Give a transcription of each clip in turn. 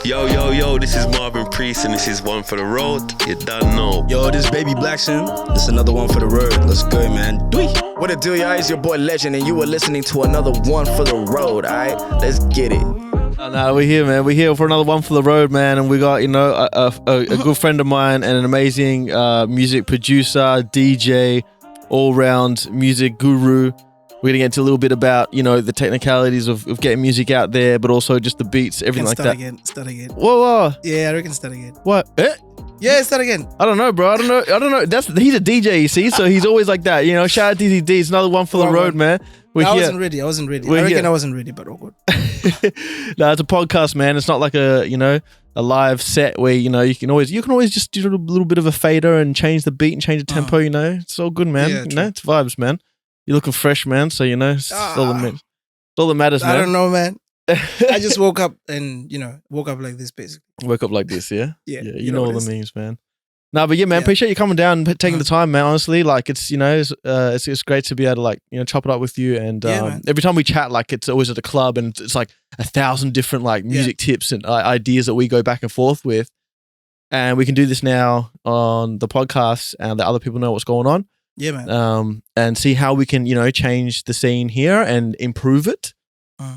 Yo, yo, yo, this is Marvin Priest and this is One for the Road. You don't know. Yo, this is Baby Blackson. This is another one for the road. Let's go, man. Dwee. What it do, y'all? It's your boy Legend, and you are listening to another one for the road, alright? Let's get it. No, we're here, man. We're here for another one for the road, man. And we got, a good friend of mine and an amazing music producer, DJ, all-round music guru. We're going to get into a little bit about, the technicalities of getting music out there, but also just the beats, everything like that. Start again. Whoa. Yeah, I reckon start again. What? Yeah, start again. I don't know, bro. I don't know. He's a DJ, you see, so he's always like that. Shout out DZD. It's another one for the road, man. I wasn't ready. I wasn't ready, but all good. No, it's a podcast, man. It's not like a live set where you can always just do a little bit of a fader and change the beat and change the tempo. It's all good, man. Yeah, it's vibes, man. You're looking fresh, man. So it's all that matters, man. I don't know, man. I just woke up and woke up like this, basically. Woke up like this, yeah. Yeah, you know all the memes, man. No, but yeah, man. Appreciate you coming down and taking the time, man. Honestly, like it's great to be able to chop it up with you. And every time we chat, like it's always at the club, and it's like 1,000 different like music tips and ideas that we go back and forth with. And we can do this now on the podcast and let other people know what's going on. Yeah, man. And see how we can change the scene here and improve it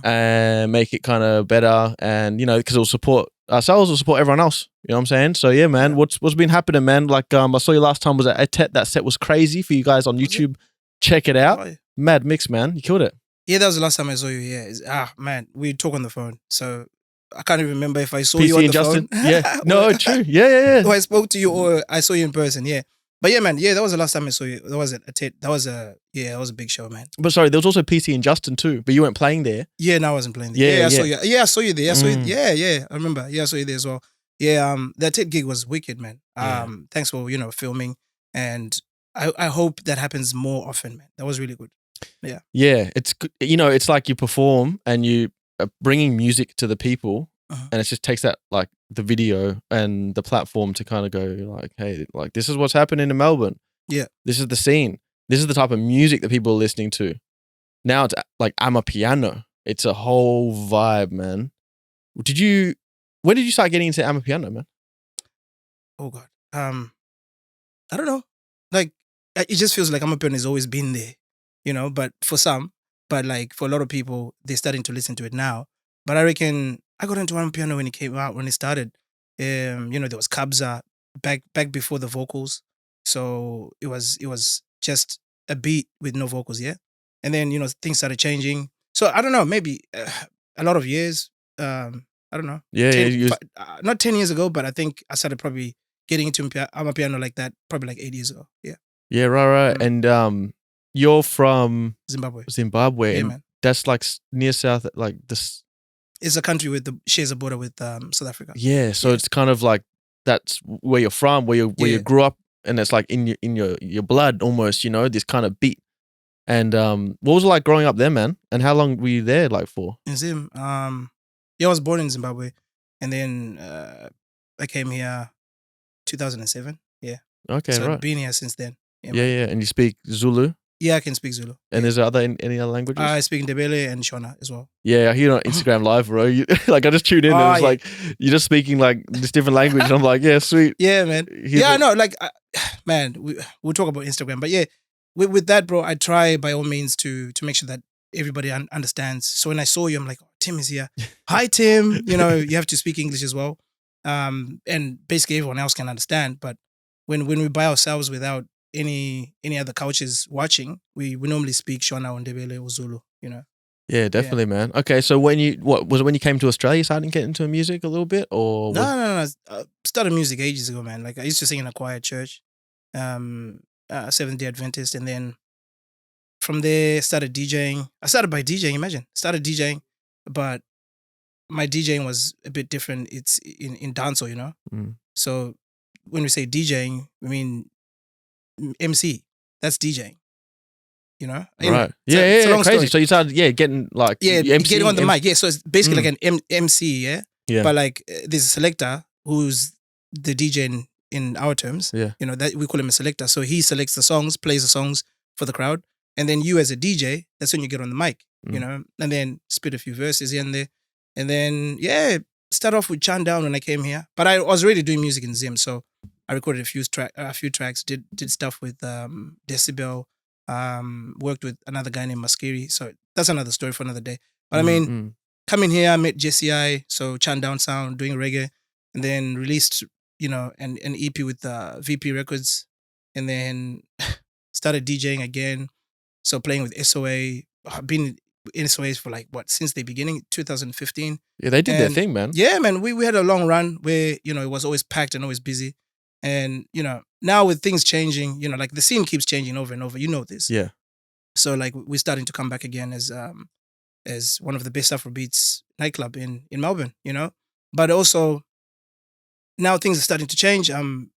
and make it kind of better. And because it'll support ourselves, it'll support everyone else. You know what I'm saying? So yeah, man. What's been happening, man? Like I saw you last time was at ETET. That set was crazy for you guys on YouTube. Check it out. Mad mix, man. You killed it. Yeah, that was the last time I saw you. Yeah, man. We talk on the phone, so I can't even remember if I saw PC you on and the Justin. phone. Yeah. No, true. Yeah. Or I spoke to you, or I saw you in person. Yeah. But yeah, man. Yeah, that was the last time I saw you. That was at ETET. That was a big show, man. But sorry, there was also PC and Justin too. But you weren't playing there. Yeah, no, I wasn't playing there. Yeah, I saw you. Yeah, I saw you there. I saw you. Yeah. I remember. Yeah, I saw you there as well. Yeah, that ETET gig was wicked, man. Thanks for filming, and I hope that happens more often, man. That was really good. Yeah. Yeah, it's it's like you perform and you are bringing music to the people, and it just takes that like the video and the platform to kind of go like, hey, like this is what's happening in Melbourne. Yeah. This is the scene. This is the type of music that people are listening to. Now it's like Amapiano. It's a whole vibe, man. When did you start getting into Amapiano, man? Oh God. I don't know. Like it just feels like Amapiano has always been there, but for some, but like for a lot of people, they're starting to listen to it now. But I reckon I got into Amapiano when it came out, when it started. There was Kabza back before the vocals. So it was just a beat with no vocals, yeah? And then, things started changing. So I don't know, maybe a lot of years, I don't know. Yeah, not 10 years ago, but I think I started probably getting into Amapiano like that, probably like 8 years ago, yeah. Yeah, right. And you're from Zimbabwe. Yeah, man. That's like near south, like this. It's a country shares a border with South Africa. Yeah, so it's kind of like that's where you're from, where you grew up, and it's like in your blood almost, this kind of beat. And what was it like growing up there, man? And how long were you there like for? In Zim, I was born in Zimbabwe, and then I came here 2007. Yeah. Okay, so right. I've been here since then. Yeah. And you speak Zulu? Yeah, I can speak Zulu. And is there any other languages? I speak Ndebele and Shona as well. Yeah, I hear on Instagram Live, bro. I just tuned in and it's like, you're just speaking like this different language. And I'm like, yeah, sweet. Yeah, man. I know. Like, man, we'll talk about Instagram. But yeah, with that, bro, I try by all means to make sure that everybody understands. So when I saw you, I'm like, oh, Tim is here. Hi, Tim. You have to speak English as well. And basically everyone else can understand. But when we by ourselves without any other cultures watching, we normally speak Shona or Ndebele or Zulu, Yeah, definitely, man. Okay, so when you came to Australia, you started getting into music a little bit, or No. I started music ages ago, man. Like I used to sing in a choir church, Seventh-day Adventist, and then from there started DJing. I started by DJing. Imagine, started DJing, but my DJing was a bit different. It's in dancehall, So when we say DJing, we mean MC. That's DJing. Right. Yeah, crazy. Story. So you started, getting like getting on the mic. Yeah, so it's basically like an MC. Yeah. Yeah. But like there's a selector who's the DJ in our terms. Yeah. That we call him a selector. So he selects the songs, plays the songs for the crowd, and then you as a DJ, that's when you get on the mic. And then spit a few verses here and there, and then started off with Chan Down when I came here, but I was already doing music in Zim, so I recorded a few tracks, did stuff with Decibel, worked with another guy named Maskiri. So that's another story for another day. But I mean, coming here, I met Jesse I, so Chan Down Sound, doing reggae, and then released, an EP with VP Records, and then started DJing again. So playing with SOA. I've been in SOAs for since the beginning, 2015. Yeah, they did their thing, man. Yeah, man. We had a long run where, it was always packed and always busy. And, now with things changing, the scene keeps changing over and over. You know this. Yeah. So we're starting to come back again as one of the best Afrobeats nightclub in Melbourne, But also now things are starting to change. I'm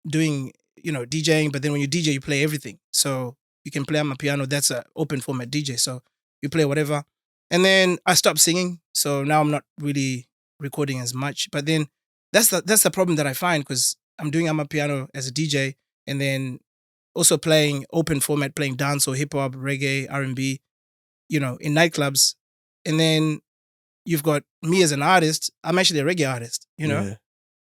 doing, DJing, but then when you DJ, you play everything. So you can play Amapiano. That's an open format DJ. So you play whatever. And then I stopped singing. So now I'm not really recording as much. But then that's the problem that I find, because I'm doing Amapiano as a DJ and then also playing open format, playing dance or hip hop, reggae, R&B, in nightclubs. And then you've got me as an artist. I'm actually a reggae artist, Yeah.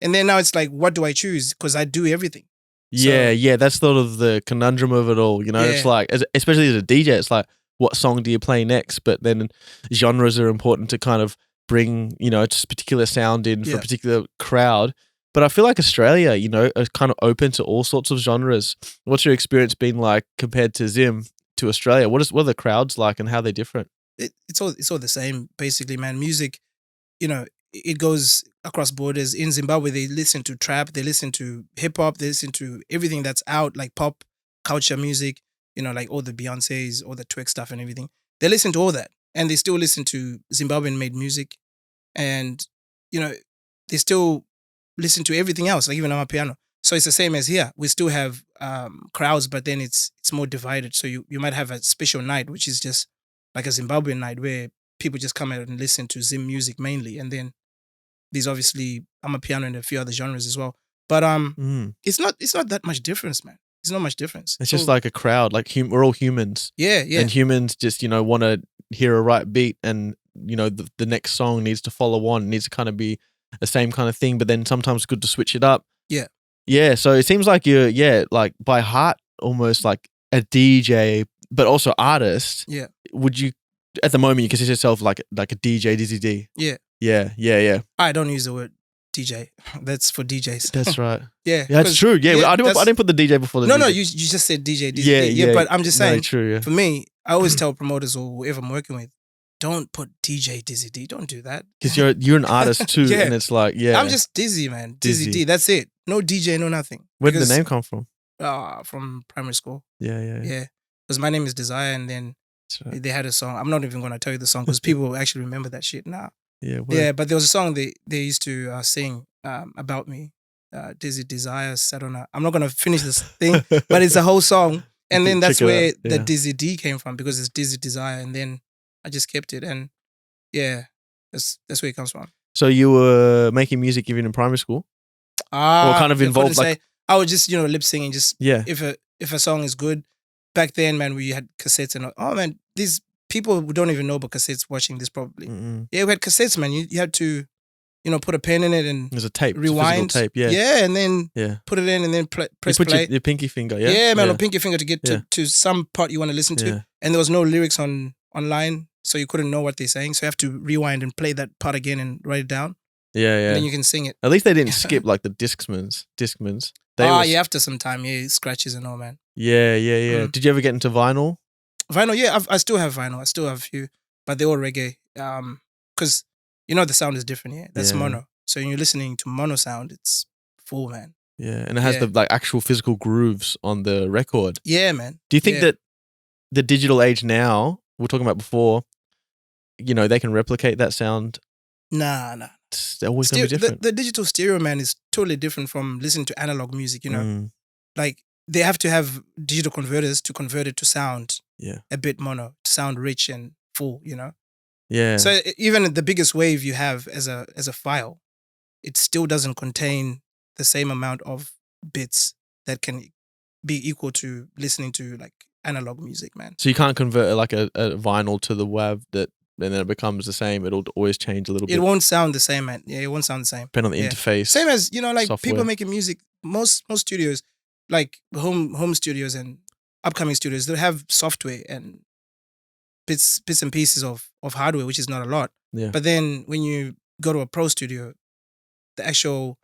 And then now it's like, what do I choose? Because I do everything. Yeah, that's sort of the conundrum of it all. It's like, especially as a DJ, it's like, what song do you play next? But then genres are important to kind of bring, just a particular sound in for a particular crowd. But I feel like Australia, are kind of open to all sorts of genres. What's your experience been like compared to Zim to Australia? What are the crowds like and how they're different? It's all the same, basically, man. Music, it goes across borders. In Zimbabwe, they listen to trap, they listen to hip hop, they listen to everything that's out, like pop culture music, like all the Beyoncés, all the twerk stuff and everything. They listen to all that, and they still listen to Zimbabwean made music, and they still listen to everything else, like even Amapiano. So it's the same as here. We still have crowds, but then it's more divided. So you might have a special night, which is just like a Zimbabwean night where people just come out and listen to Zim music mainly, and then there's obviously Amapiano and a few other genres as well. But it's not that much difference, man. It's not much difference. It's just like a crowd. Like we're all humans. Yeah. And humans just want to hear a right beat, and the next song needs to follow on. It needs to kind of be the same kind of thing. But then sometimes it's good to switch it up. Yeah. Yeah. So it seems like you're like by heart almost like a DJ, but also artist. Yeah. Would you at the moment you consider yourself like a DJ, Dizzy D? Yeah. Yeah. I don't use the word DJ. That's for DJs. That's right. Yeah, that's true. Yeah, I didn't put the DJ before the DJ. No, you just said DJ. Yeah, but I'm just saying. No, true. Yeah. For me, I always tell promoters or whoever I'm working with, don't put DJ Dizzy D. Don't do that. Because you're an artist too, and it's like I'm just Dizzy, man. Dizzy D. That's it. No DJ, no nothing. Where did the name come from? From primary school. Yeah. Because my name is Desire, and then they had a song. I'm not even gonna tell you the song because people actually remember that shit now. Yeah, but there was a song they used to sing about me, Dizzy Desire sat on a. I'm not gonna finish this thing, but it's a whole song, and then that's where the Dizzy D came from, because it's Dizzy Desire, and then I just kept it, and that's where it comes from. So you were making music even in primary school, or kind of involved? Like I was just lip singing, just yeah. If a song is good, back then, man, we had cassettes and man, these people who don't even know about cassettes watching this probably. Mm-mm. Yeah, we had cassettes, man. You had to, put a pen in it and there's a tape, rewind, tape, and then put it in and then press play. Your pinky finger, yeah, man, on pinky finger to get to some part you want to listen to, and there was no lyrics online, so you couldn't know what they're saying. So you have to rewind and play that part again and write it down. Yeah. And then you can sing it. At least they didn't skip like the Discmans. After some time, scratches and all, man. Yeah. Did you ever get into vinyl? Vinyl, yeah, I still have vinyl. I still have a few, but they're all reggae. Because the sound is different. Yeah, that's mono. So when you're listening to mono sound, it's full, man. Yeah, and it has the like actual physical grooves on the record. Yeah, man. Do you think that the digital age now, we were talking about before, they can replicate that sound? Nah. It's always gonna be different. The digital stereo, man, is totally different from listening to analog music. Like they have to have digital converters to convert it to sound. Yeah, a bit mono, to sound rich and full. Yeah. So even the biggest wave you have as a file, it still doesn't contain the same amount of bits that can be equal to listening to like analog music, man. So you can't convert like a vinyl to the WAV that and then it becomes the same, it'll always change a little bit. It won't sound the same, man. Yeah, it won't sound the same. Depending on the interface. Same as, like software. people making music, most studios, like home studios and upcoming studios, they have software and bits and pieces of hardware, which is not a lot. Yeah. But then when you go to a pro studio, the actual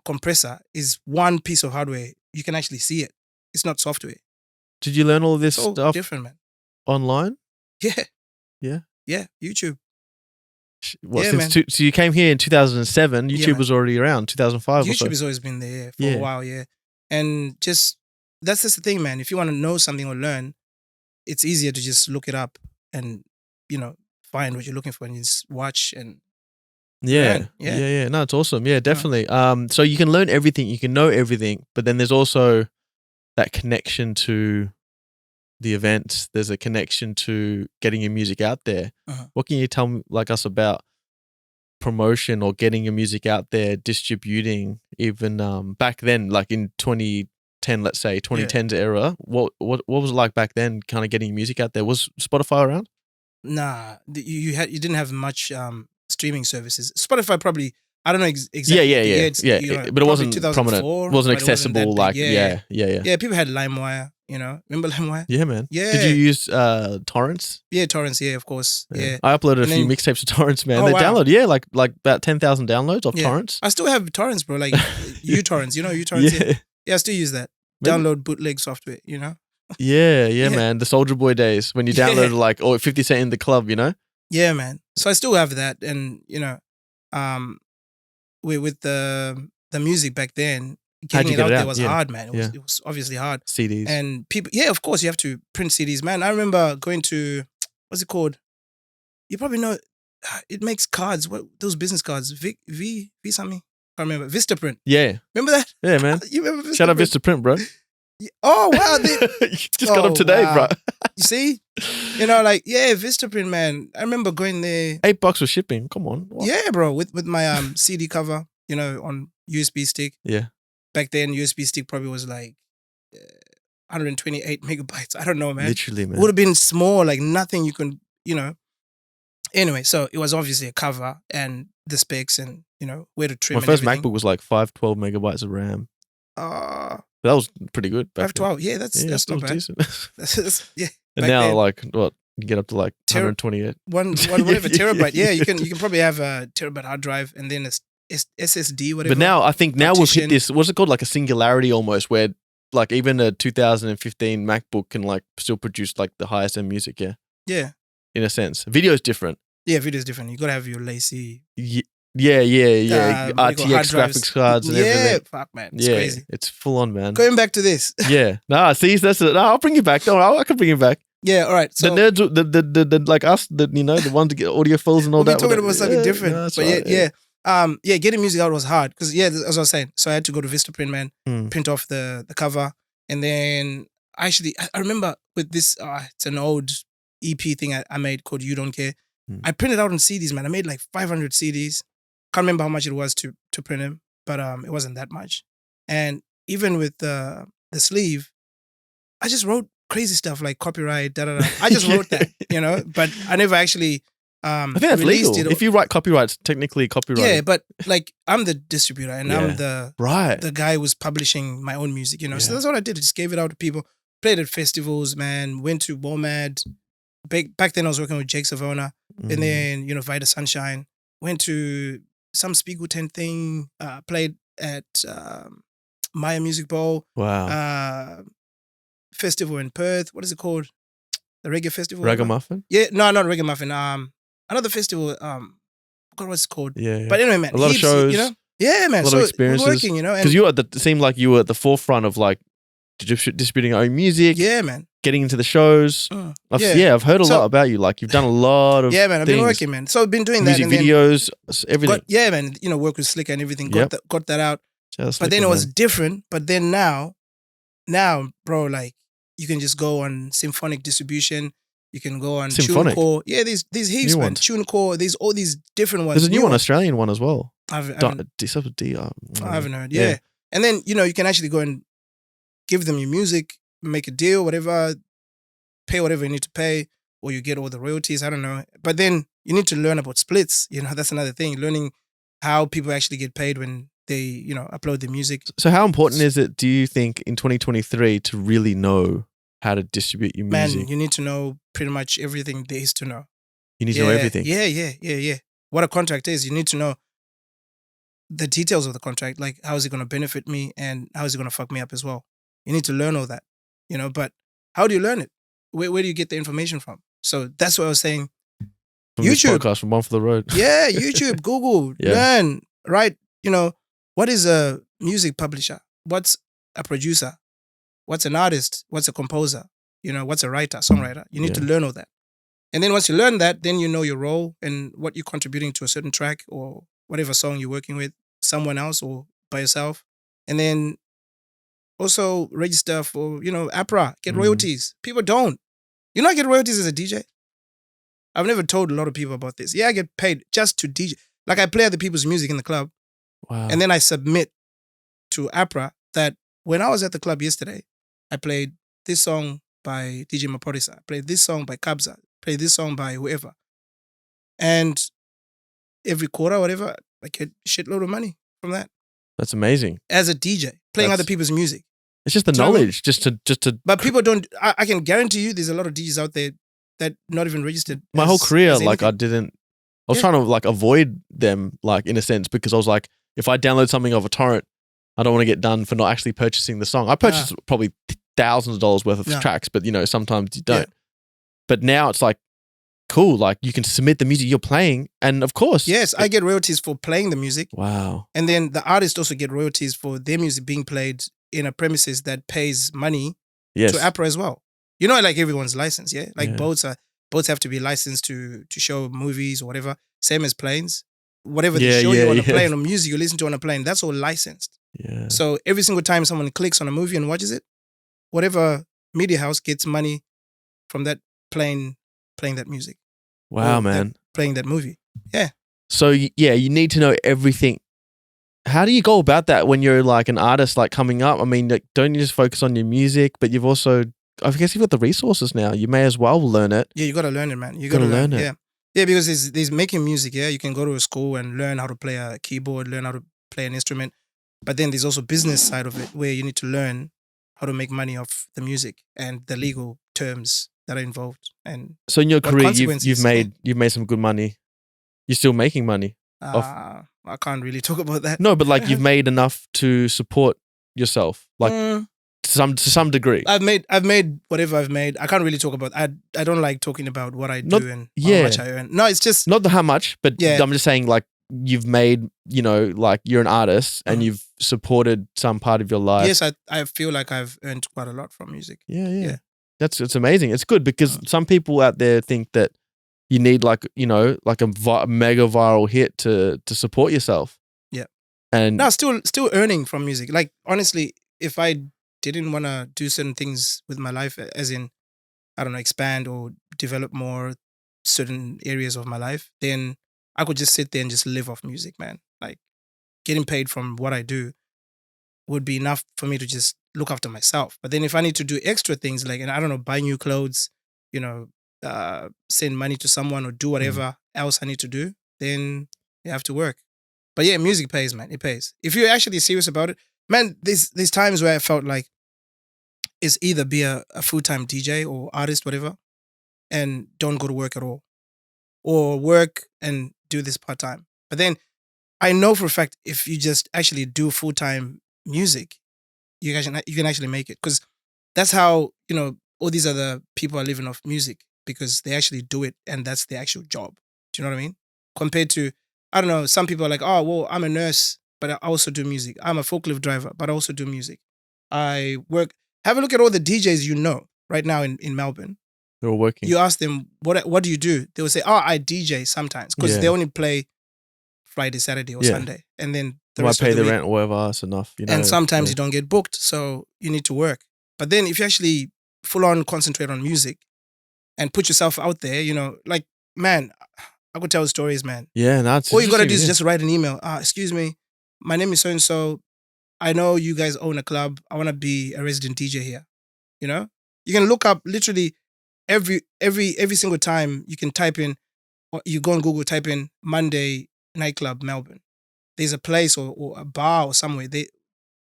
compressor is one piece of hardware. You can actually see it. It's not software. Did you learn all this It's all stuff different, man. online? Yeah. Yeah. Yeah. YouTube. What, Yeah, since man. so you came here in 2007. YouTube man. was already around 2005 or so. YouTube has always been there for Yeah. a while, yeah. And that's just the thing, man. If you want to know something or learn, it's easier to just look it up and, find what you're looking for and just watch and Yeah. Yeah. Yeah. No, it's awesome. Yeah, definitely. So you can learn everything, you can know everything, but then there's also that connection to the events. There's a connection to getting your music out there. Uh-huh. What can you tell me, like us, about promotion or getting your music out there, distributing? Even back then, like in 2010, let's say 2010's era, what was it like back then? Kind of getting music out there. Was Spotify around? Nah, you didn't have much streaming services. Spotify probably, I don't know exactly. Yeah. But it wasn't prominent. It wasn't accessible. That big. Yeah. People had LimeWire. Remember LimeWire? Yeah, man. Yeah. Did you use torrents? Yeah, torrents. Yeah, of course. Yeah. I uploaded a few mixtapes to torrents, man. Oh, They wow. download, like about 10,000 downloads of torrents. I still have torrents, bro. Like uTorrents. uTorrents. Yeah, I still use that. Maybe. Download bootleg software. Yeah, man. The Soldier Boy days when you downloaded like 50 Cent in the club, Yeah, man. So I still have that, and with the music back then, getting it out there was hard, man. It was obviously hard. CDs. And people, of course, you have to print CDs, man. I remember going to, what's it called? You probably know, it makes cards. What those business cards? V something. I can't remember. Vistaprint. Yeah. Remember that? Yeah, man. You remember Vistaprint? Shout out Vistaprint, bro. Oh wow! You just got them today, wow. bro. You see, Vistaprint, man. I remember going there. $8 for shipping. Come on. What? Yeah, bro. With my CD cover, on USB stick. Yeah. Back then, USB stick probably was like 128 megabytes. I don't know, man. Literally, man. It would have been small, like nothing you can, Anyway, so it was obviously a cover and the specs and where to trim. My first everything. MacBook was like 512 megabytes of RAM. That was pretty good. 512. Yeah, that's not bad. Decent. Yeah. And now, then, like, what? You get up to like 128. Whatever terabyte. Yeah, you can probably have a terabyte hard drive and then a SSD, whatever. But now, I think we've hit partition. this, what's it called? Like a singularity almost, where like even a 2015 MacBook can like still produce like the highest end music. Yeah. Yeah. In a sense. Video is different. Yeah, video is different. You got to have your lacy. Yeah. RTX graphics cards and everything. Yeah, fuck, man. It's crazy. It's full on, man. Going back to this. Yeah. See, that's it. I'll bring you back. Don't worry, I can bring you back. Yeah, all right. So, the nerds, the like us, the ones that get audiophiles and all that. We're talking about something different. No, but getting music out was hard because, as I was saying, so I had to go to Vistaprint, man, print off the cover. And then actually, I remember with this, it's an old EP thing I made called You Don't Care. I printed out on CDs, man. I made like 500 CDs. Can't remember how much it was to print them, but it wasn't that much. And even with the sleeve, I just wrote crazy stuff like copyright, da da da. I just wrote that, but I never actually I think that's legal. If you write copyrights, technically copyright. Yeah, but like I'm the distributor and I'm the guy who's publishing my own music, So that's what I did. I just gave it out to people. Played at festivals, man. Went to WOMAD. Back then I was working with Jake Savona. And then, Vita Sunshine. Went to some Spiegelten thing. Played at Maya Music Bowl. Wow. Festival in Perth. What is it called? The reggae festival? Ragamuffin? Yeah, no, not Ragamuffin. Another festival. I forgot what it's called. Yeah. But anyway, man. A lot of shows. Yeah, man. A lot of experiences. Working, Because it seemed like you were at the forefront of like distributing your own music. Yeah, man. Getting into the shows. I've heard a lot about you. Like you've done a lot of yeah, man. I've been things. working, man. So I've been doing music that. Music videos, everything. Yeah, man. Work with Slicker and everything. Got that out. But then it was different. But then now, bro, like you can just go on Symphonic Distribution. You can go on TuneCore. Yeah, these heaps, man. TuneCore. There's all these different ones. There's a new one, Australian one as well. I haven't heard. Yeah. And then you can actually go and give them your music, make a deal, whatever, pay whatever you need to pay, or you get all the royalties. I don't know. But then you need to learn about splits. You know, that's another thing. Learning how people actually get paid when they, you know, upload the music. So how important is it, do you think, in 2023 to really know how to distribute your music? Man, you need to know pretty much everything there is to know. You need to know everything. Yeah. What a contract is, you need to know the details of the contract. Like, how is it going to benefit me and how is it going to fuck me up as well? You need to learn all that, you know, but how do you learn it? Where do you get the information from? So that's what I was saying. From YouTube. this podcast, from One for the Road. Yeah, YouTube, Google, learn, right? You know, what is a music publisher? What's a producer? What's an artist? What's a composer? You know, what's a writer, songwriter? You need to learn all that. And then once you learn that, then you know your role and what you're contributing to a certain track or whatever song you're working with, someone else or by yourself. And then also register for, you know, APRA, get royalties. People don't. You know, I get royalties as a DJ. I've never told a lot of people about this. Yeah, I get paid just to DJ. Like, I play other people's music in the club. Wow. And then I submit to APRA that when I was at the club yesterday, I played this song by DJ Maporisa, I played this song by Kabza, played this song by whoever. And every quarter, whatever, I get a shitload of money from that. That's amazing. As a DJ, playing other people's music. It's just the knowledge, just to. But people don't. I can guarantee you, there's a lot of DJs out there that not even registered. My whole career, like, I was trying to like avoid them, like, in a sense, because I was like, if I download something off a torrent, I don't want to get done for not actually purchasing the song. I purchased probably thousands of dollars worth of tracks, but, you know, sometimes you don't. But now it's like, cool, like, you can submit the music you're playing, and of course. Yes, I get royalties for playing the music. Wow. And then the artists also get royalties for their music being played in a premises that pays money to APRA as well. You know, like everyone's licensed, yeah? Like boats have to be licensed to show movies or whatever. Same as planes. Whatever they show you on a plane or music you listen to on a plane, that's all licensed. Yeah. So every single time someone clicks on a movie and watches it, whatever media house gets money from that plane playing that music. Wow, man. Playing that movie. Yeah. So, yeah, you need to know everything. How do you go about that when you're like an artist, like, coming up? I mean, like, don't you just focus on your music, but you've also, I guess you've got the resources now. You may as well learn it. Yeah, you got to learn it, man. You got to learn it. Yeah. Yeah, because there's making music, yeah. You can go to a school and learn how to play a keyboard, learn how to play an instrument. But then there's also business side of it where you need to learn how to make money off the music and the legal terms that are involved. And so in your career, you've made some good money. You're still making money. I can't really talk about that. No, but like, you've made enough to support yourself, like to some degree. I've made whatever I've made. I can't really talk about. I don't like talking about what I do and how much I earn. No, it's just not how much, but I'm just saying, like, you've made, you know, like, you're an artist and you've supported some part of your life. Yes, I feel like I've earned quite a lot from music. Yeah. It's amazing. It's good because some people out there think that you need, like, you know, like a mega viral hit to support yourself. Yeah. And no, still earning from music. Like, honestly, if I didn't want to do certain things with my life, as in, I don't know, expand or develop more certain areas of my life, then I could just sit there and just live off music, man. Like, getting paid from what I do would be enough for me to just look after myself. But then if I need to do extra things, like, and I don't know, buy new clothes, you know, send money to someone or do whatever else I need to do, then you have to work. But yeah, music pays, man. It pays. If you're actually serious about it, man, there's times where I felt like it's either be a full-time DJ or artist, whatever, and don't go to work at all. Or work and do this part-time. But then I know for a fact if you just actually do full-time music, you can actually make it. Because that's how, you know, all these other people are living off music, because they actually do it and that's their actual job. Do you know what I mean? Compared to, I don't know, some people are like, oh, well, I'm a nurse, but I also do music. I'm a forklift driver, but I also do music. I work. Have a look at all the DJs you know right now in Melbourne. They're all working. You ask them, what do you do? They will say, oh, I DJ sometimes, because they only play Friday, Saturday, or Sunday. And then the rest pay of the the week, rent or whatever, that's enough. You know? And sometimes you don't get booked, so you need to work. But then if you actually full on concentrate on music and put yourself out there, you know, like, man, I could tell stories, man. Yeah, that's all you got to do is just write an email. Excuse me, my name is so-and-so. I know you guys own a club. I want to be a resident DJ here. You know? You can look up literally every single time you can type in, or you go on Google, type in Monday nightclub Melbourne. There's a place or a bar or somewhere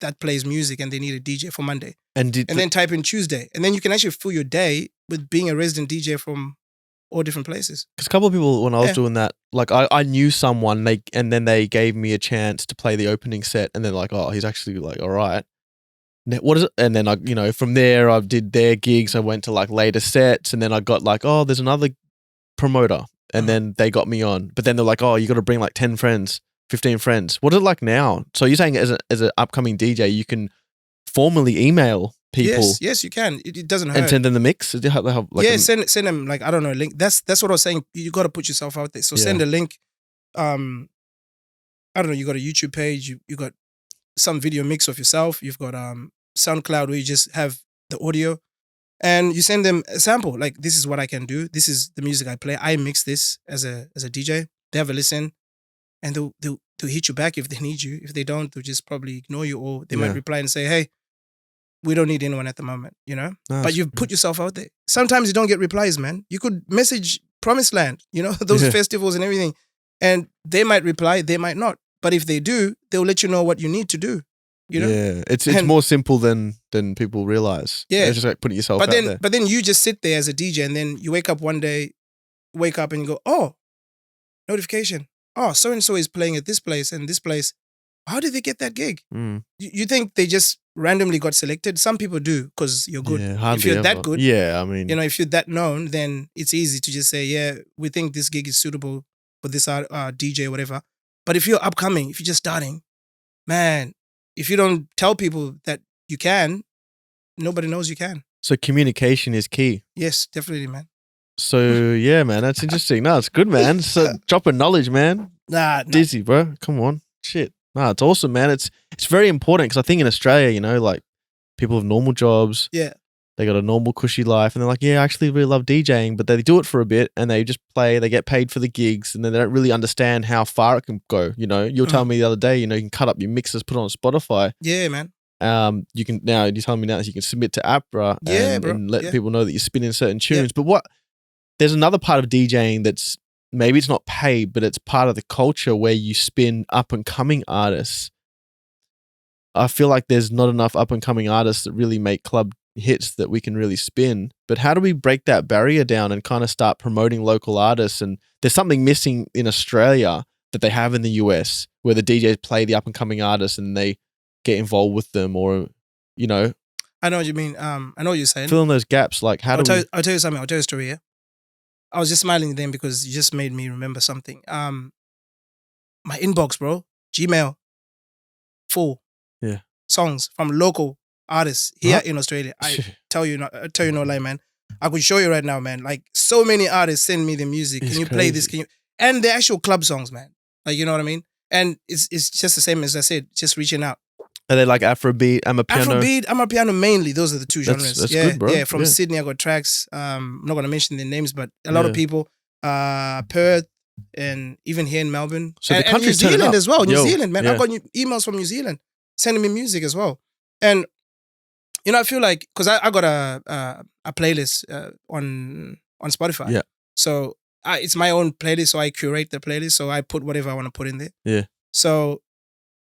that plays music and they need a DJ for Monday. And then type in Tuesday. And then you can actually fill your day with being a resident DJ from all different places. Because a couple of people, when I was doing that, like I knew someone, and then they gave me a chance to play the opening set, and they're like, oh, he's actually like, all right. What is it? And then I, from there I did their gigs. I went to like later sets, and then I got like, oh, there's another promoter, and then they got me on. But then they're like, oh, you got to bring like 10 friends, 15 friends. What is it like now? So you're saying as an upcoming DJ, you can formally email people? Yes, you can. It doesn't hurt. And send them the mix? Send them like, I don't know, a link. That's what I was saying. You got to put yourself out there. So send a link. I don't know, you got a YouTube page, you got some video mix of yourself, you've got SoundCloud where you just have the audio, and you send them a sample. Like, this is what I can do. This is the music I play. I mix this as a DJ. They have a listen, and they'll hit you back if they need you. If they don't, they'll just probably ignore you, or they might reply and say, hey, we don't need anyone at the moment, But you've put yourself out there. Sometimes you don't get replies, man. You could message Promised Land, those festivals and everything, and they might reply, they might not. But if they do, they'll let you know what you need to do. Yeah, it's more simple than people realize. Yeah, it's just like putting yourself out there. But then you just sit there as a DJ, and then you wake up one day, and you go, oh, notification. Oh, so and so is playing at this place and this place. How did they get that gig? You think they just randomly got selected? Some people do because you're good. Yeah, if you're that good, I mean, if you're that known, then it's easy to just say, yeah, we think this gig is suitable for this DJ or whatever. But if you're upcoming, if you're just starting, man, if you don't tell people that you can, nobody knows you can. So communication is key. Yes, definitely, man. So yeah, man, that's interesting. No, it's good, man. So dropping knowledge, man. Nah. Dizzy, bro. Come on, shit. No, it's awesome, man. It's very important because I think in Australia, like people have normal jobs. Yeah. They got a normal cushy life, and they're like, yeah, I actually really love DJing, but they do it for a bit and they just play. They get paid for the gigs, and then they don't really understand how far it can go. You were telling me the other day, you can cut up your mixes, put it on Spotify. Yeah, man. You can now. You're telling me now that you can submit to APRA and let people know that you're spinning certain tunes. Yeah. But there's another part of DJing that's maybe it's not paid, but it's part of the culture where you spin up and coming artists. I feel like there's not enough up and coming artists that really make club hits that we can really spin. But how do we break that barrier down and kind of start promoting local artists? And there's something missing in Australia that they have in the US where the DJs play the up and coming artists and they get involved with them, or I know what you mean. I know what you're saying. Fill in those gaps. Like I'll tell you something. I'll tell you a story here. I was just smiling then because you just made me remember something. My inbox, bro, Gmail, full. Yeah. Songs from local artists here in Australia. I tell you no lie, man. I could show you right now, man. Like, so many artists send me the music. Can you play this? And the actual club songs, man. Like, you know what I mean? And it's just the same as I said, just reaching out. Are they like Afrobeat, Amapiano? Afrobeat, Amapiano mainly. Those are the two genres. That's good, bro. Yeah, from Sydney, I got tracks. I'm not going to mention their names, but a lot of people, Perth, and even here in Melbourne. So the and New country's turning Zealand up. as well. New Zealand, man. Yeah. I got emails from New Zealand sending me music as well. And, I feel like, because I got a playlist on Spotify. Yeah. So it's my own playlist, so I curate the playlist, so I put whatever I want to put in there. Yeah. So,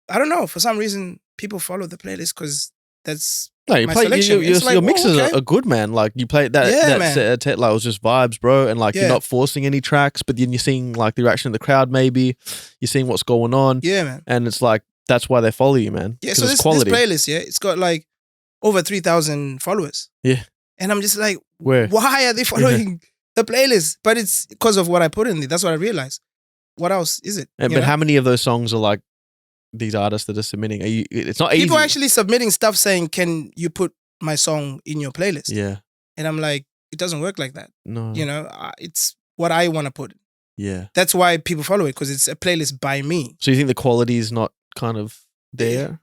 I don't know, for some reason, people follow the playlist because that's you my play selection. your mixes are good, man. Like you play that set, like it was just vibes, bro. And like you're not forcing any tracks, but then you're seeing like the reaction of the crowd. Maybe you're seeing what's going on. Yeah, man. And it's like that's why they follow you, man. Yeah. So this playlist, it's got like over 3,000 followers. Yeah. And I'm just like, where? Why are they following the playlist? But it's because of what I put in there. That's what I realized. What else is it? But how many of those songs are like these artists that are submitting? It's not easy. People are actually submitting stuff saying, can you put my song in your playlist? Yeah. And I'm like, it doesn't work like that. No. It's what I want to put. Yeah. That's why people follow it, because it's a playlist by me. So you think the quality is not kind of there?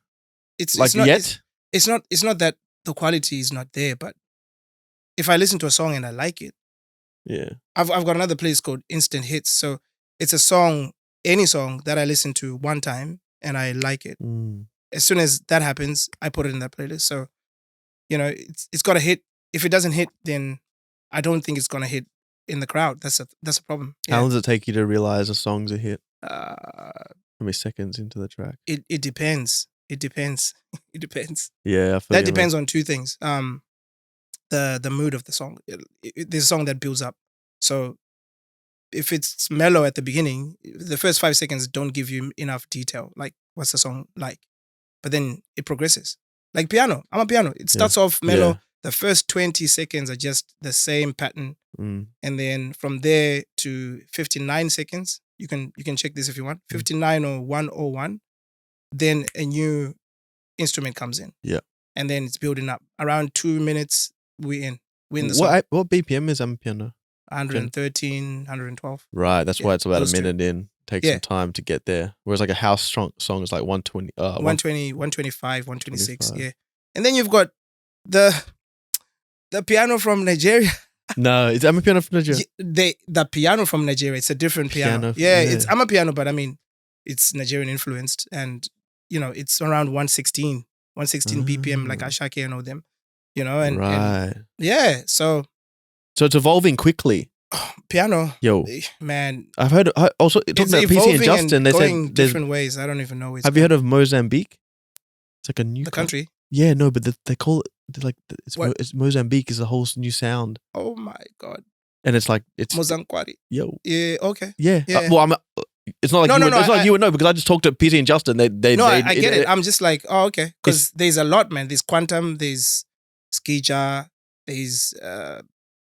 It's like not, yet? It's not that the quality is not there, but if I listen to a song and I like it, yeah. I've got another playlist called Instant Hits. So it's a song, any song that I listen to one time and I like it. As soon as that happens, I put it in that playlist. So, it's got to hit. If it doesn't hit, then I don't think it's gonna hit in the crowd. That's a problem. How long does it take you to realize a song's a hit? Uh, How many seconds into the track? it depends. It depends. It depends. Yeah, I feel That you, man. depends on two things. The mood of the song. There's a song that builds up. So if it's mellow at the beginning, the first 5 seconds don't give you enough detail. Like, what's the song like? But then it progresses. Like piano. Amapiano. It starts off mellow. Yeah. The first 20 seconds are just the same pattern. Mm. And then from there to 59 seconds, you can check this if you want. 59 or 101, then a new instrument comes in. Yeah. And then it's building up. Around 2 minutes, we're in the song. What BPM is Amapiano? 113, 112. Right, that's why it's about those a two. minute in. Takes some time to get there. Whereas like a house song is like 120. 120, 125, 126. 125. Yeah. And then you've got the piano from Nigeria. No, it's Amapiano from Nigeria. The piano from Nigeria. It's a different piano. Yeah, it's Amapiano, but I mean, it's Nigerian influenced, and it's around 116 BPM, like Ashake and all them. And right. Yeah, so it's evolving quickly. Piano, yo, man. I've heard also talking about PC and Justin. They going said different ways. I don't even know. Have you heard of Mozambique? It's like a new country. Yeah, no, but they call it like it's Mozambique is a whole new sound. Oh my god! And it's like it's Mozambique. Yo. Yeah. Okay. Yeah. Yeah. Well, it's not like it's like you would know because I just talked to PC and Justin. They I get it. I'm just like, oh, okay, because there's a lot, man. There's Quantum. There's Skija. There's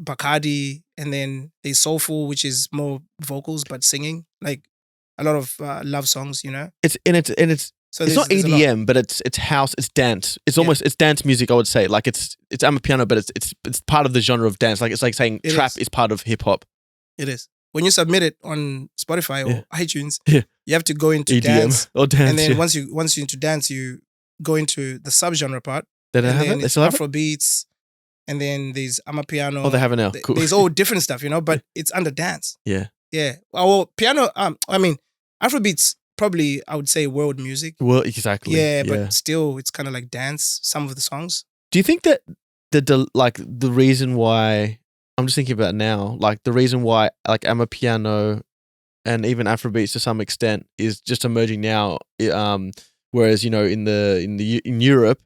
Bacardi, and then there's Soulful, which is more vocals but singing, like a lot of love songs. It's so it's not EDM, but it's house, it's dance. It's almost it's dance music. I would say like it's Amapiano, but it's part of the genre of dance. Like it's like saying trap is part of hip hop. It is. When you submit it on Spotify or iTunes, you have to go into EDM dance, or dance, and then once you into dance, you go into the subgenre part. Did I have it? It's Afro beats, and then there's Amapiano. Oh, they have it now. Cool. There's all different stuff, but it's under dance. Yeah. Yeah. Well, piano. I mean, Afrobeats probably I would say world music. Well, exactly. Yeah, but still, it's kind of like dance. Some of the songs. Do you think that the reason why I'm just thinking about it now, like the reason why like Amapiano and even Afrobeats to some extent is just emerging now, whereas in Europe,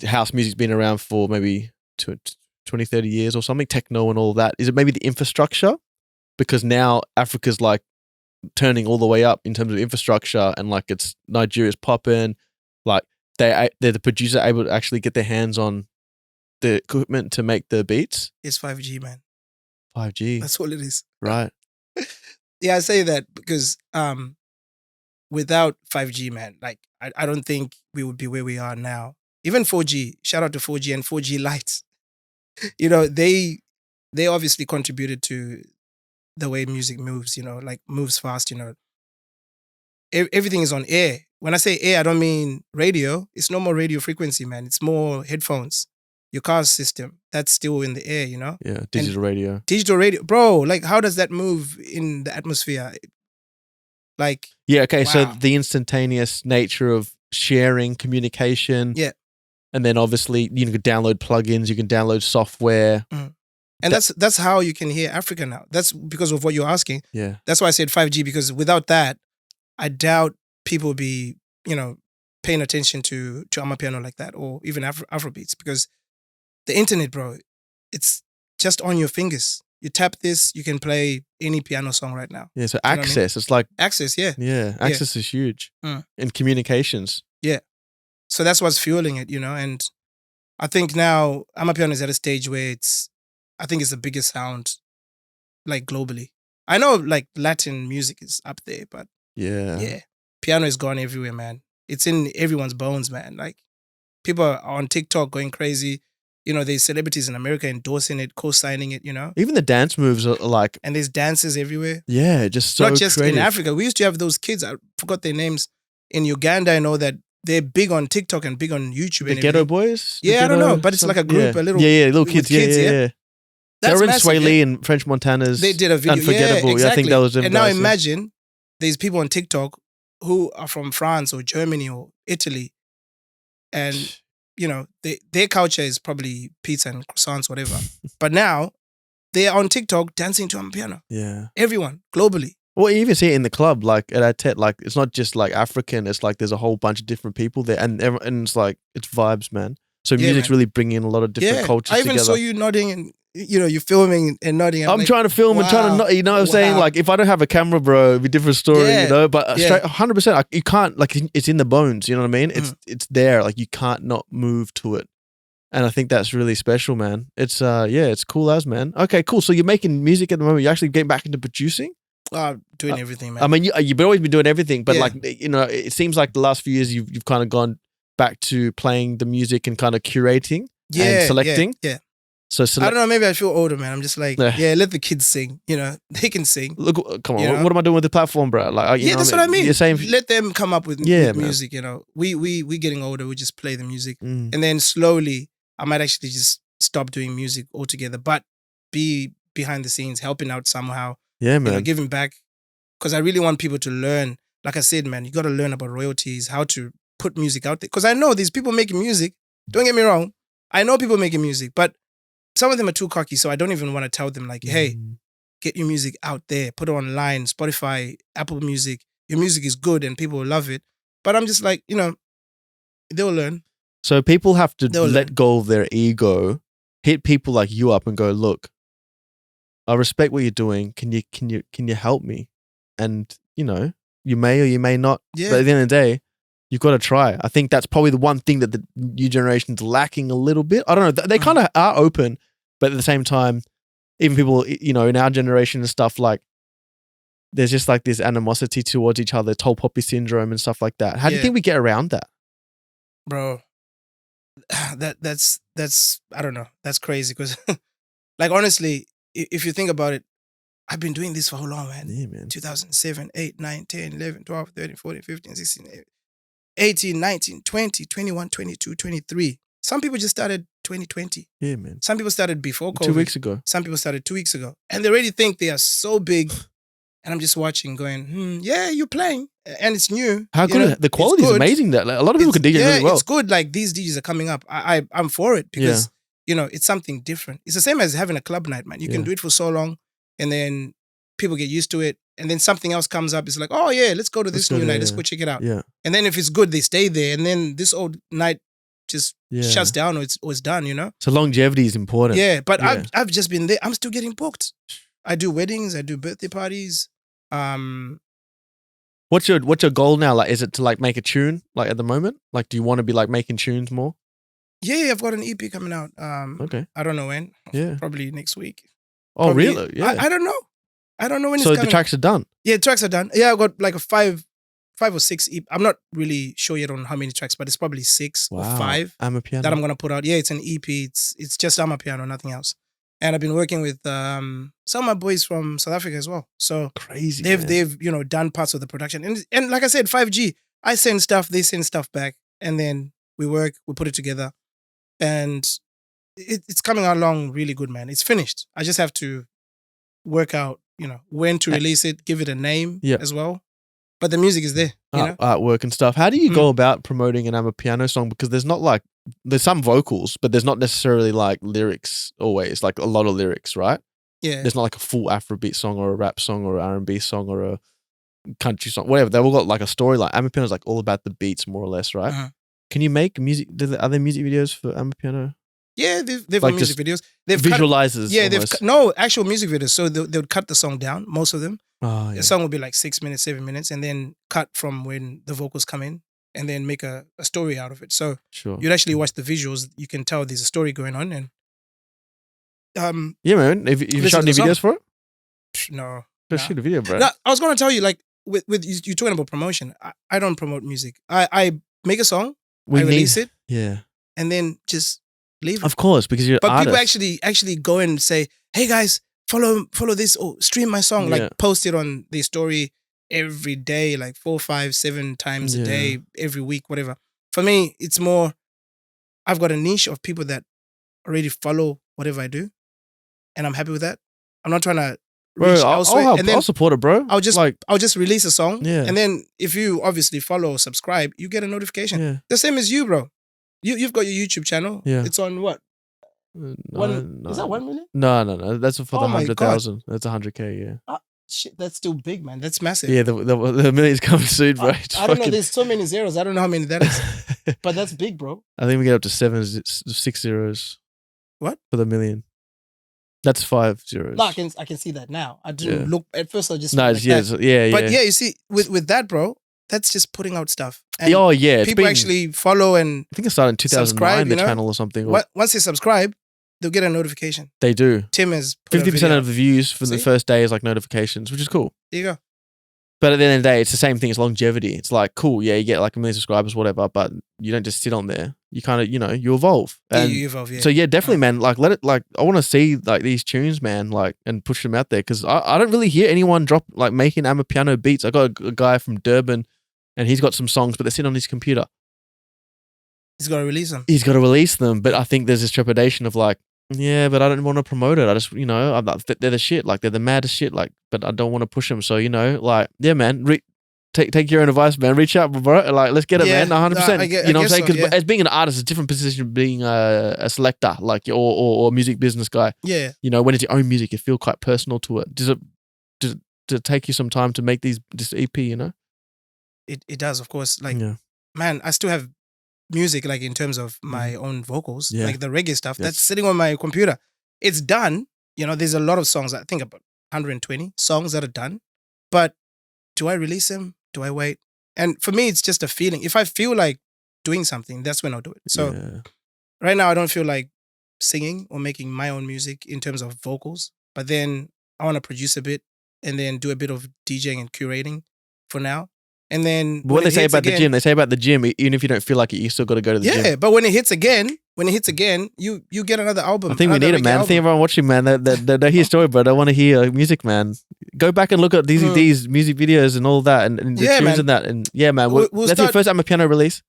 house music's been around for maybe 20, 30 years or something, techno and all that. Is it maybe the infrastructure? Because now Africa's like turning all the way up in terms of infrastructure, and like it's Nigeria's popping, like they're the producer able to actually get their hands on the equipment to make the beats. It's 5G, man. 5G. That's all it is. Right. Yeah, I say that because without 5G, man, like I don't think we would be where we are now. Even 4G, shout out to 4G and 4G lights. They obviously contributed to the way music moves, like moves fast, Everything is on air. When I say air, I don't mean radio. It's no more radio frequency, man. It's more headphones. Your car's system, that's still in the air, Yeah, digital radio. Digital radio. Bro, like how does that move in the atmosphere? Like yeah, okay, wow. So the instantaneous nature of sharing, communication. Yeah. And then obviously you can download plugins, you can download software. Mm. And that's how you can hear Africa now. That's because of what you're asking. Yeah. That's why I said 5G, because without that, I doubt people would be, paying attention to Amapiano like that, or even Afrobeats, because the internet, bro, it's just on your fingers. You tap this, you can play any piano song right now. Yeah, so access, it's like... Access, yeah. Yeah, access is huge. Mm. In communications. Yeah. So that's what's fueling it, and I think now Amapiano is at a stage where I think it's the biggest sound, like globally. I know like Latin music is up there, but yeah, piano is gone everywhere, man. It's in everyone's bones, man. Like people are on TikTok going crazy. There's celebrities in America endorsing it, co-signing it, Even the dance moves are like... And there's dances everywhere. Yeah, just so not just creative. In Africa. We used to have those kids, I forgot their names, in Uganda. I know that they're big on TikTok and big on YouTube. The Ghetto Boys? Yeah, I don't know, but it's like a group, a little... Yeah, little kids, yeah. That's they were in massive, Sway Lee and French Montana's They did a video. Unforgettable. Yeah, exactly. I think that was them. And now imagine there's people on TikTok who are from France or Germany or Italy, and their culture is probably pizza and croissants, whatever. But now they're on TikTok dancing to Amapiano. Yeah. Everyone globally. Well, you even see it in the club, like at our TED, like it's not just like African. It's like there's a whole bunch of different people there, and it's like it's vibes, man. So music's really bringing in a lot of different cultures I even together. saw you nodding and you're filming and nodding. I'm like, trying to film and trying to not, you know what I'm saying? Like if I don't have a camera, bro, it'd be a different story, you know. But straight 100%, like, you can't, like it's in the bones. You know what I mean? It's there. Like you can't not move to it. And I think that's really special, man. It's it's cool as, man. Okay, cool. So you're making music at the moment. You're actually getting back into producing. Doing everything, man. I mean, you've always been doing everything, but like, you know, it seems like the last few years you've kind of gone back to playing the music and kind of curating and selecting. Yeah. So I don't know. Maybe I feel older, man. I'm just like, let the kids sing. You know, they can sing. Look, come on. What am I doing with the platform, bro? Like, you know that's what I mean. You're saying, let them come up with music. You know, we getting older. We just play the music, and then slowly, I might actually just stop doing music altogether, but be behind the scenes, helping out somehow. Yeah, man. You know, giving back, because I really want people to learn. Like I said, man, you got to learn about royalties, how to put music out there. Because I know these people making music. Don't get me wrong. I know people making music, but some of them are too cocky. So I don't even want to tell them like, hey, get your music out there, put it online, Spotify, Apple Music. Your music is good and people will love it. But I'm just like, you know, they'll learn. So people have to let go of their ego, hit people like you up and go, look, I respect what you're doing. Can you help me? And you know, you may or you may not. Yeah. But at the end of the day, you've got to try. I think that's probably the one thing that the new generation's lacking a little bit. I don't know. They kind of are open, but at the same time, even people, you know, in our generation and stuff, like there's just like this animosity towards each other, tall poppy syndrome and stuff like that. How do you think we get around that? Bro, that's I don't know. That's crazy because like honestly, if you think about it, I've been doing this for how long, man? Yeah, man. 2007, 8, 9, 10, 11, 12, 13, 14, 15, 16, 18, 19, 20, 21, 22, 23. Some people just started 2020. Yeah, man. Some people started before COVID. 2 weeks ago. Some people started 2 weeks ago. And they already think they are so big. And I'm just watching going, yeah, you're playing. And it's new. How good? The quality is amazing. That like, a lot of people can DJ really well. It's good. Like these DJs are coming up. I'm for it because, you know, it's something different. It's the same as having a club night, man. You can do it for so long and then people get used to it. And then something else comes up. It's like, oh yeah, let's go to this new night. Let's go check it out. Yeah. And then if it's good, they stay there. And then this old night just shuts down or it's done, you know? So longevity is important. Yeah, but I've just been there. I'm still getting booked. I do weddings. I do birthday parties. What's your goal now? Like, is it to like make a tune? Like at the moment, like, do you want to be like making tunes more? Yeah, I've got an EP coming out. Okay. I don't know when. Yeah. Probably next week. Oh, Probably, really? Yeah. I don't know. I don't know when it's coming. coming. So the tracks are done? Yeah, tracks are done. Yeah, I've got like a five or six EP. I'm not really sure yet on how many tracks, but it's probably 6 or 5 Amapiano. that I'm going to put out. Yeah, it's an EP. It's just Amapiano, nothing else. And I've been working with some of my boys from South Africa as well. So crazy. They've you know done parts of the production. And like I said, 5G, I send stuff, they send stuff back, and then we work, we put it together. And it's coming along really good, man. It's finished. I just have to work out, you know, when to release it, give it a name as well. But the music is there, you know? Artwork and stuff. How do you go about promoting an Amapiano song? Because there's not like, there's some vocals, but there's not necessarily like lyrics always, like a lot of lyrics, right? Yeah. There's not like a full Afrobeat song or a rap song or an R&B song or a country song, whatever. They've all got like a story. Like Amapiano is like all about the beats more or less, right? Uh-huh. Can you make music? Are there music videos for Amapiano? Yeah, they've like got music videos. They've visualizers. No actual music videos. So they would cut the song down, most of them. Oh, yeah. The song would be like 6 minutes, 7 minutes, and then cut from when the vocals come in, and then make a story out of it. So you'd actually watch the visuals. You can tell there's a story going on, and yeah, man. Have you shot any videos for it? No, just shoot a video, bro. No, I was gonna tell you, like with you talking about promotion. I don't promote music. I make a song, I release it, and then just leave it. Of course, because you're. But people actually go and say, "Hey guys, follow this or stream my song." Like post it on their story every day, like 4, 5, 7 times a day, every week, whatever. For me, it's more. I've got a niche of people that already follow whatever I do, and I'm happy with that. I'm not trying to. Bro, I'll support it, bro. I'll just release a song, and then if you obviously follow or subscribe, you get a notification. The same as you, bro. You've got your YouTube channel. It's on what? Is that 1 million? No. That's for the Oh my God. 100,000. That's 100K. Yeah. Shit, that's still big, man. That's massive. Yeah. The million's coming soon, bro. I don't know. There's so many zeros. I don't know how many that is, but that's big, bro. I think we get up to 6 zeros. What? For the million? That's 5 zeros. No, I can see that now. I didn't look at first. I just no, like that. yeah. But yeah, you see, with that, bro, that's just putting out stuff. And yeah. People actually follow and I think it started in 2009, the channel or something. Once they subscribe, they'll get a notification. They do. Tim has 50% of the views from the first day is like notifications, which is cool. There you go. But at the end of the day, it's the same thing as longevity. It's like, cool, yeah, you get like 1 million subscribers, whatever, but you don't just sit on there. You kind of, you evolve. And you evolve, yeah. So yeah, definitely, man. Like, let it, like, I want to see like these tunes, man, like, and push them out there because I don't really hear anyone making Amapiano beats. I got a guy from Durban, and he's got some songs, but they're sitting on his computer. He's got to release them. He's got to release them, but I think there's this trepidation of like, yeah, but I don't want to promote it. I just, they're the shit. Like, they're the maddest shit. Like, but I don't want to push them. So, like, yeah, man, take your own advice, man. Reach out, bro. Like, let's get it, man. 100%. You know what I'm saying? Because as being an artist, it's a different position from being a selector, like, or music business guy. Yeah. When it's your own music, you feel quite personal to it. Does it take you some time to make this EP, It does, of course. Like, man, I still have music, like, in terms of my own vocals, like the reggae stuff, that's sitting on my computer. It's done. There's a lot of songs, I think about 120 songs that are done. But do I release them? Do I wait? And for me, it's just a feeling. If I feel like doing something, that's when I'll do it. So right now, I don't feel like singing or making my own music in terms of vocals. But then I want to produce a bit and then do a bit of DJing and curating for now. And then what they say about the gym, even if you don't feel like it, you still got to go to the gym. Yeah, but when it hits again, you get another album. I think we need it, man. I think everyone watching, man, they hear story, but I want to hear music, man. Go back and look at these music videos and all that and the tunes, man. And that. And yeah, man. That's your first Amapiano release?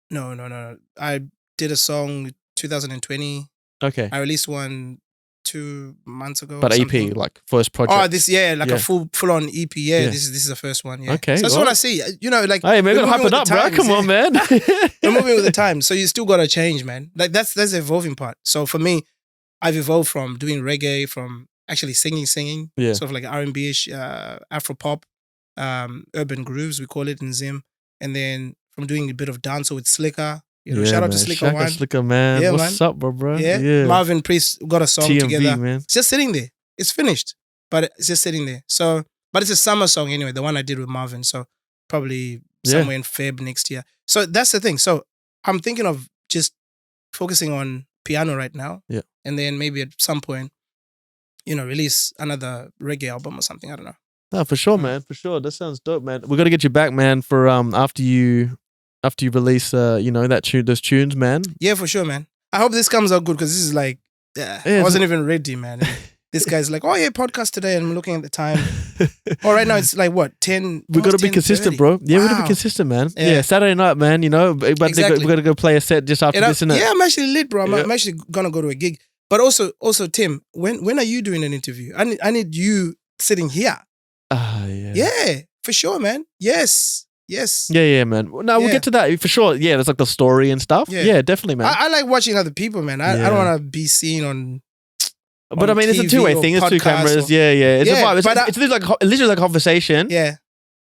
No. I did a song 2020. Okay. I released one 2 months ago. But EP, like first project. Oh, this a full on EP. Yeah, this is the first one. Yeah. Okay. So that's what I see. Like, hey, man, gotta hype it up, bro. Come on, man. We're moving with the time, so you still gotta change, man. Like that's the evolving part. So for me, I've evolved from doing reggae, from actually singing, sort of like R&B-ish, Afro pop, urban grooves we call it in Zim, and then from doing a bit of dancehall with Slicker. Shout out to Slicker One. Slicker, man. Yeah, what's up, bro? Yeah. Marvin Priest got a song TMV, together. Man. It's just sitting there. It's finished, but it's just sitting there. So, but it's a summer song anyway, the one I did with Marvin. So probably somewhere in Feb next year. So that's the thing. So I'm thinking of just focusing on piano right now. Yeah. And then maybe at some point, release another reggae album or something. I don't know. No, for sure, man. For sure. That sounds dope, man. We got to get you back, man, for after you release, those tunes, man. Yeah, for sure, man. I hope this comes out good because this is like, I wasn't even ready, man. This guy's like, oh yeah, podcast today, and I'm looking at the time. Right now it's like what 10. We got to be consistent, bro. Yeah, we got to be consistent, man. Yeah, Saturday night, man. But exactly. We got to go play a set just after this, innit? Yeah, I'm actually lit, bro. I'm actually gonna go to a gig. But also, Tim, when are you doing an interview? I need you sitting here. Yeah, for sure, man. Yes. Yeah, man. No, we'll get to that for sure. Yeah, there's like the story and stuff. Yeah, definitely, man. I like watching other people, man. I don't want to be seen on. But I mean, it's a two-way thing. It's two cameras. Yeah. It's a vibe. It's literally like a conversation. Yeah.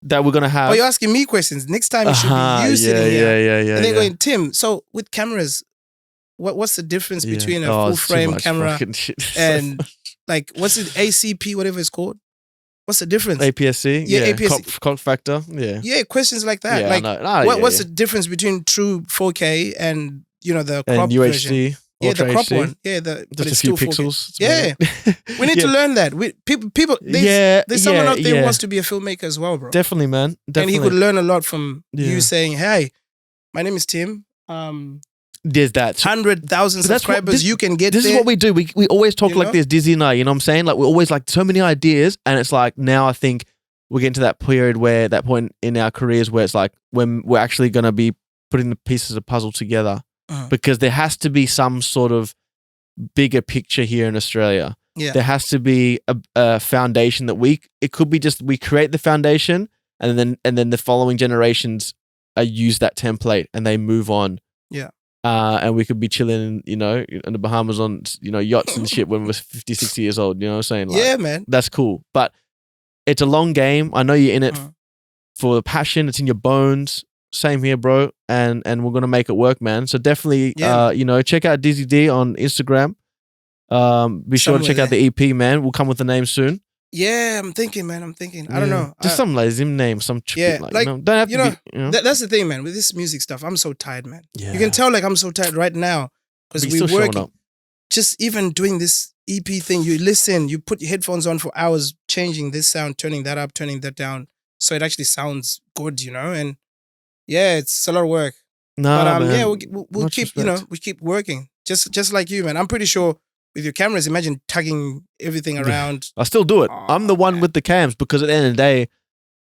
That we're gonna have. Oh, you're asking me questions. Next time it should be you sitting here. Yeah. And then going, Tim. So with cameras, what's the difference between a full frame camera and like what's it ACP, whatever it's called? What's the difference? APS-C? Yeah, APS-C. Cock factor? Yeah. Yeah, questions like that. What's the difference between true 4K and, the crop and UHD, version? Yeah, the crop one. Yeah, but it's still 4K. Pixels. Yeah. We need to learn that. People there's someone out there who wants to be a filmmaker as well, bro. Definitely, man. Definitely. And he could learn a lot from you saying, hey, my name is Tim. There's that 100,000 subscribers. You can get. This there. is what we do. We always talk like this, Dizzy and I. You know what I'm saying? Like we're always like so many ideas, and it's like now I think we're getting to that period where that point in our careers where it's like when we're actually going to be putting the pieces of puzzle together because there has to be some sort of bigger picture here in Australia. Yeah, there has to be a foundation that it could be just we create the foundation and then the following generations use that template and they move on. Yeah. and we could be chilling, you know, in the Bahamas on, you know, yachts and shit when we're 50, 60 years old. You know what I'm saying? Like, yeah, man. that's cool. But it's a long game. I know you're in it for the passion. It's in your bones. Same here, bro. And we're gonna make it work, man. So definitely, you know, check out Dizzy D on Instagram. Be sure to check out the EP, man. We'll come with the name soon. Yeah, I'm thinking, man. I don't know. Just some lazy name, some like, you know, don't have to be. You know? That's the thing, man. With this music stuff, I'm so tired, man. Yeah. You can tell, like, I'm so tired right now because we're working. Just even doing this EP thing, you listen, you put your headphones on for hours, changing this sound, turning that up, turning that down, so it actually sounds good, you know. And yeah, it's a lot of work. No, but man. yeah, we'll keep, respect. You know, we keep working. Just like you, man. I'm pretty sure. With your cameras, imagine tugging everything around. I still do it. Oh, I'm the one with the cams because at the end of the day,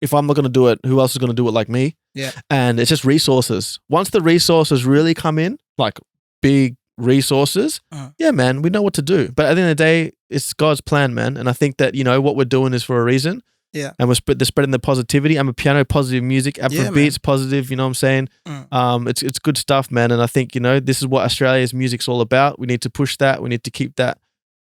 if I'm not going to do it, who else is going to do it like me? Yeah. And it's just resources. Once the resources really come in, like big resources, yeah, man, we know what to do. But at the end of the day, it's God's plan, man. And I think that, you know, what we're doing is for a reason. Yeah. And we're spreading the positivity. Amapiano, positive music. Afrobeats, positive, you know what I'm saying? It's good stuff, man. And I think, you know, this is what Australia's music's all about. We need to push that. We need to keep that.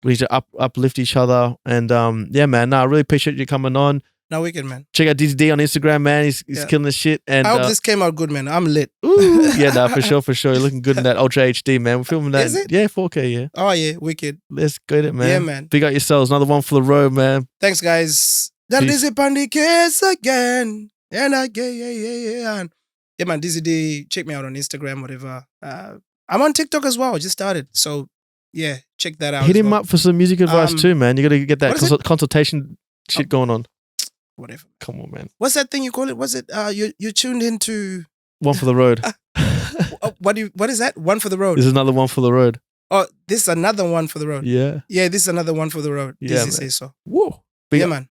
We need to uplift each other. And yeah, man, no, I really appreciate you coming on. No, wicked, man. Check out Dizzy D on Instagram, man. He's killing the shit. And I hope this came out good, man. I'm lit. Ooh, yeah, no, for sure. You're looking good in that Ultra HD, man. We're filming that. Is it? Yeah, 4K, yeah. Oh, yeah, wicked. Let's get it, man. Yeah, man. Big up yourselves. Another one for the road, man. Thanks, guys. That is it on the case again. And yeah, man, Dizzy D. Check me out on Instagram, whatever. I'm on TikTok as well. I just started. So, yeah, check that out. Hit him up for some music advice too, man. You got to get that consultation shit going on. Whatever. Come on, man. What's that thing you call it? Was it you tuned into One for the Road? What is that? One for the Road. This is another one for the road. Oh, this is another one for the road. Yeah. Yeah, this is another one for the road. Yeah, Dizzy say so. Whoa. Yeah, man.